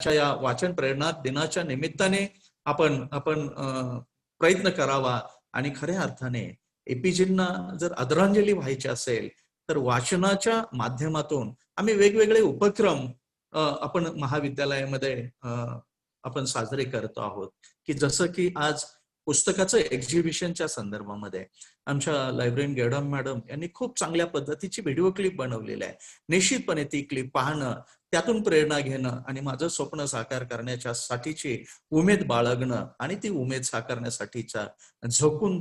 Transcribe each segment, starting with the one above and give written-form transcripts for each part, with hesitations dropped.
या वाचन प्रेरणा दिनाच्या निमित्ताने आपण आपण प्रयत्न करावा आणि खऱ्या अर्थाने एपीजींना जर आदरांजली व्हायची असेल तर वाचनाच्या माध्यमातून आम्ही वेगवेगळे उपक्रम आपण महाविद्यालयामध्ये आपण साजरे करतो आहोत की जसं की आज पुस्तकाचं एक्झिबिशनच्या संदर्भामध्ये आमच्या लायब्ररीन गेडम मॅडम यांनी खूप चांगल्या पद्धतीची व्हिडिओ क्लिप बनवलेली आहे. निश्चितपणे ती क्लिप पाहणं, त्यातून प्रेरणा घेणं आणि माझं स्वप्न साकार करण्याच्या साठीची उमेद बाळगणं आणि ती उमेद साकारण्यासाठीचा झोकून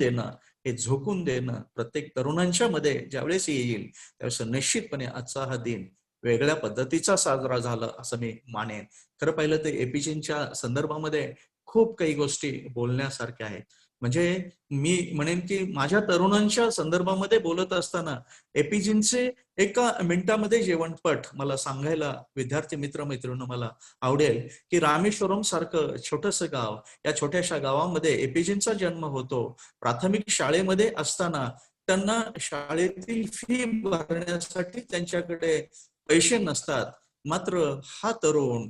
देणं प्रत्येक तरुणांच्या मध्ये ज्यावेळेस येईल त्यावेळेस निश्चितपणे आजचा हा दिन वेगळ्या पद्धतीचा साजरा झाला असं मी मानेन. खरं पाहिलं तर एपीजींच्या संदर्भामध्ये खूप काही गोष्टी बोलण्यासारख्या आहेत. म्हणजे मी म्हणेन की माझ्या तरुणांच्या संदर्भामध्ये बोलत असताना एपीजींचे एका मिनिटामध्ये जेवणपट मला सांगायला विद्यार्थी मित्र मैत्रिणी मला आवडेल की रामेश्वरम सारखं छोटस गाव, या छोट्याशा गावामध्ये एपीजींचा जन्म होतो. प्राथमिक शाळेमध्ये असताना त्यांना शाळेतील फी भरण्यासाठी त्यांच्याकडे पैसे नसतात. मात्र हा तरुण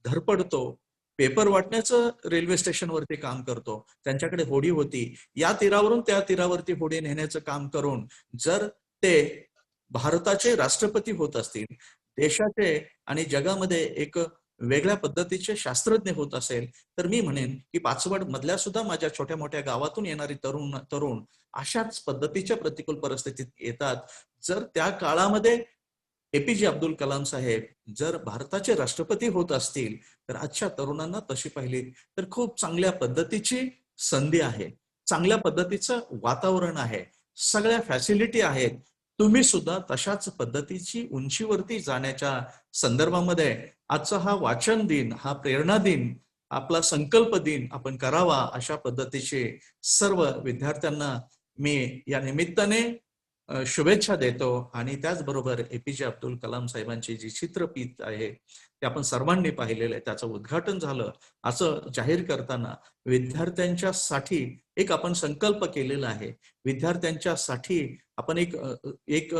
धडपडतो, पेपर वाटण्याचं रेल्वे स्टेशनवरती काम करतो. त्यांच्याकडे होडी होती, या तीरावरून त्या तीरावरती होडी नेण्याचं काम करून जर ते भारताचे राष्ट्रपती होत असतील, देशाचे आणि जगामध्ये एक वेगळ्या पद्धतीचे शास्त्रज्ञ होत असेल तर मी म्हणेन की पाचवड मधल्या सुद्धा माझ्या छोट्या मोठ्या गावातून येणारी तरुण अशाच पद्धतीच्या प्रतिकूल परिस्थितीत येतात. जर त्या काळामध्ये एपीजे अब्दुल कलाम साहेब जर भारताचे राष्ट्रपती होत असतील तर आजच्या तरुणांना तशी पाहिली तर खूप चांगल्या पद्धतीची संधी आहे, चांगल्या पद्धतीचं वातावरण आहे, सगळ्या फॅसिलिटी आहेत. तुम्ही सुद्धा तशाच पद्धतीची उंचीवरती जाण्याच्या संदर्भामध्ये आजचा हा वाचन दिन, हा प्रेरणा दिन, आपला संकल्प दिन आपण करावा अशा पद्धतीचे सर्व विद्यार्थ्यांना मी या निमित्ताने शुभेच्छा देतो. आणि त्याचबरोबर एपीजे अब्दुल कलाम साहेबांची जी चित्रफित आहे ते आपण सर्वांनी पाहिलेलं आहे, त्याचं उद्घाटन झालं असं जाहीर करताना विद्यार्थ्यांच्या साठी एक आपण संकल्प केलेला आहे. विद्यार्थ्यांच्यासाठी आपण एक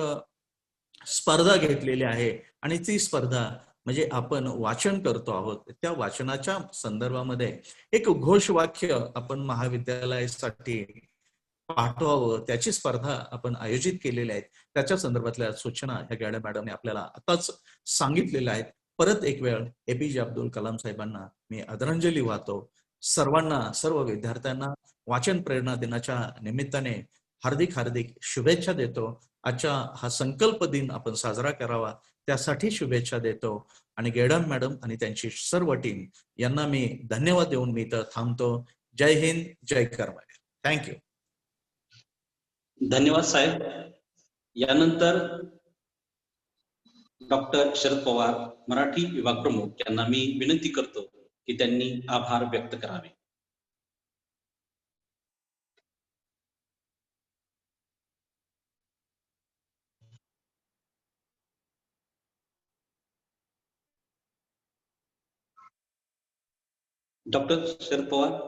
स्पर्धा घेतलेली आहे आणि ती स्पर्धा म्हणजे आपण वाचन करतो आहोत. त्या वाचनाच्या संदर्भामध्ये एक घोषवाक्य आपण महाविद्यालयासाठी पाठवावं त्याची स्पर्धा आपण आयोजित केलेल्या आहेत. त्याच्या संदर्भातल्या सूचना ह्या गॅडम मॅडमने आपल्याला आताच सांगितलेल्या आहेत. परत एक वेळ एपीजे अब्दुल कलाम साहेबांना मी आदरांजली वाहतो. सर्वांना, सर्व विद्यार्थ्यांना वाचन प्रेरणा दिनाच्या निमित्ताने हार्दिक हार्दिक शुभेच्छा देतो. आजच्या हा संकल्प दिन आपण साजरा करावा त्यासाठी शुभेच्छा देतो. आणि गेडम मॅडम आणि त्यांची सर्व टीम यांना मी धन्यवाद देऊन मी इथं थांबतो. जय हिंद, जय कर्मवीर. थँक्यू. धन्यवाद साहेब. यानंतर डॉक्टर शरद पवार मराठी विभाग प्रमुख यांना मी विनंती करतो की त्यांनी आभार व्यक्त करावे. डॉक्टर शरद पवार.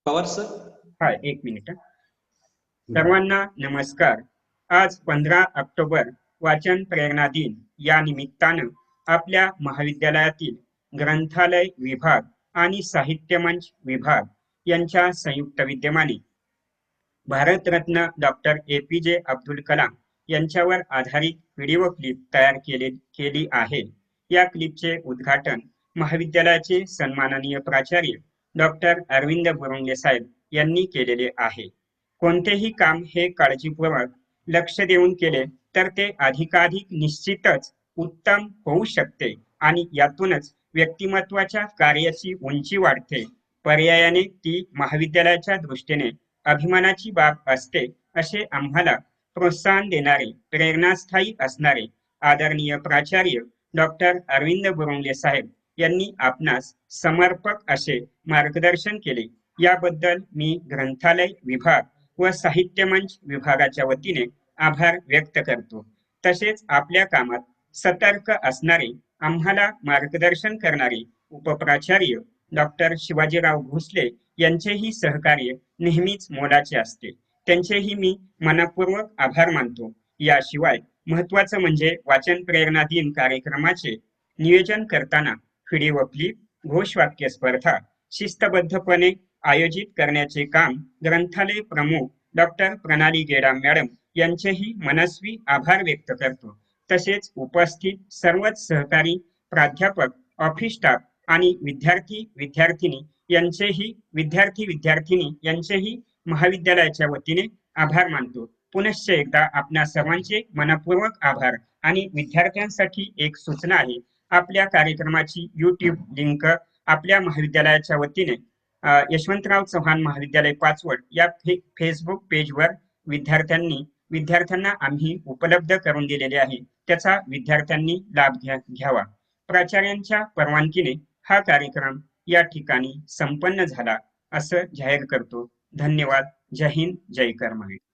पवार सर. हा, एक मिनिट. सर्वांना नमस्कार. आज 15 ऑक्टोबर वाचन प्रेरणा दिन या निमित्तानं आपल्या महाविद्यालयातील ग्रंथालय विभाग आणि साहित्य मंच विभाग यांच्या संयुक्त विद्यमाने भारतरत्न डॉक्टर एपीजे अब्दुल कलाम यांच्यावर आधारित व्हिडिओ क्लिप तयार केली आहे. या क्लिपचे उद्घाटन महाविद्यालयाचे सन्माननीय प्राचार्य डॉक्टर अरविंद बुरुंगे साहेब यांनी केलेले आहे. कोणतेही काम हे काळजीपूर्वक लक्ष देऊन केले तर ते अधिकाधिक निश्चितच उत्तम होऊ शकते आणि यातूनच व्यक्तिमत्वाच्या कार्याची उंची वाढते. पर्यायाने ती महाविद्यालयाच्या दृष्टीने अभिमानाची बाब असते असे आम्हाला प्रोत्साहन देणारे, प्रेरणास्थायी असणारे आदरणीय प्राचार्य डॉक्टर अरविंद बुरुंगे साहेब यांनी आपणास समर्पक असे मार्गदर्शन केले. याबद्दल मी ग्रंथालय विभाग व साहित्य मंच विभागाच्या वतीने आभार व्यक्त करतो. तसेच आपल्या कामात सतर्क असणारे आम्हाला मार्गदर्शन करणारे उपप्राचार्य डॉक्टर शिवाजीराव भोसले यांचेही सहकार्य नेहमीच मोलाचे असते. त्यांचेही मी मनपूर्वक आभार मानतो. याशिवाय महत्वाचं म्हणजे वाचन प्रेरणा दिन कार्यक्रमाचे नियोजन करताना व्हिडिओ क्लिप, घोषवाक्य स्पर्धा शिस्तबद्धपणे आयोजित करण्याचे काम ग्रंथालय प्रमुख डॉक्टर प्रणाली गेडाम मॅडम यांचेही मनस्वी आभार व्यक्त करतो. तसेच उपस्थित सर्वच सहकारी प्राध्यापक, ऑफिस स्टाफ आणि विद्यार्थी विद्यार्थिनी यांचेही महाविद्यालयाच्या वतीने आभार मानतो. पुनश्च एकदा आपणा सर्वांचे मनपूर्वक आभार. आणि विद्यार्थ्यांसाठी एक सूचना आहे, आपल्या कार्यक्रमाची YouTube लिंक आपल्या महाविद्यालयाच्या वतीने यशवंतराव चव्हाण महाविद्यालय पाचवड या फेसबुक पेजवर विद्यार्थ्यांना आम्ही उपलब्ध करून दिलेले आहे. त्याचा विद्यार्थ्यांनी लाभ घ्यावा. प्राचार्यांच्या परवानगीने हा कार्यक्रम या ठिकाणी संपन्न झाला असं जाहीर करतो. धन्यवाद. जय हिंद, जय कर महाराष्ट्र.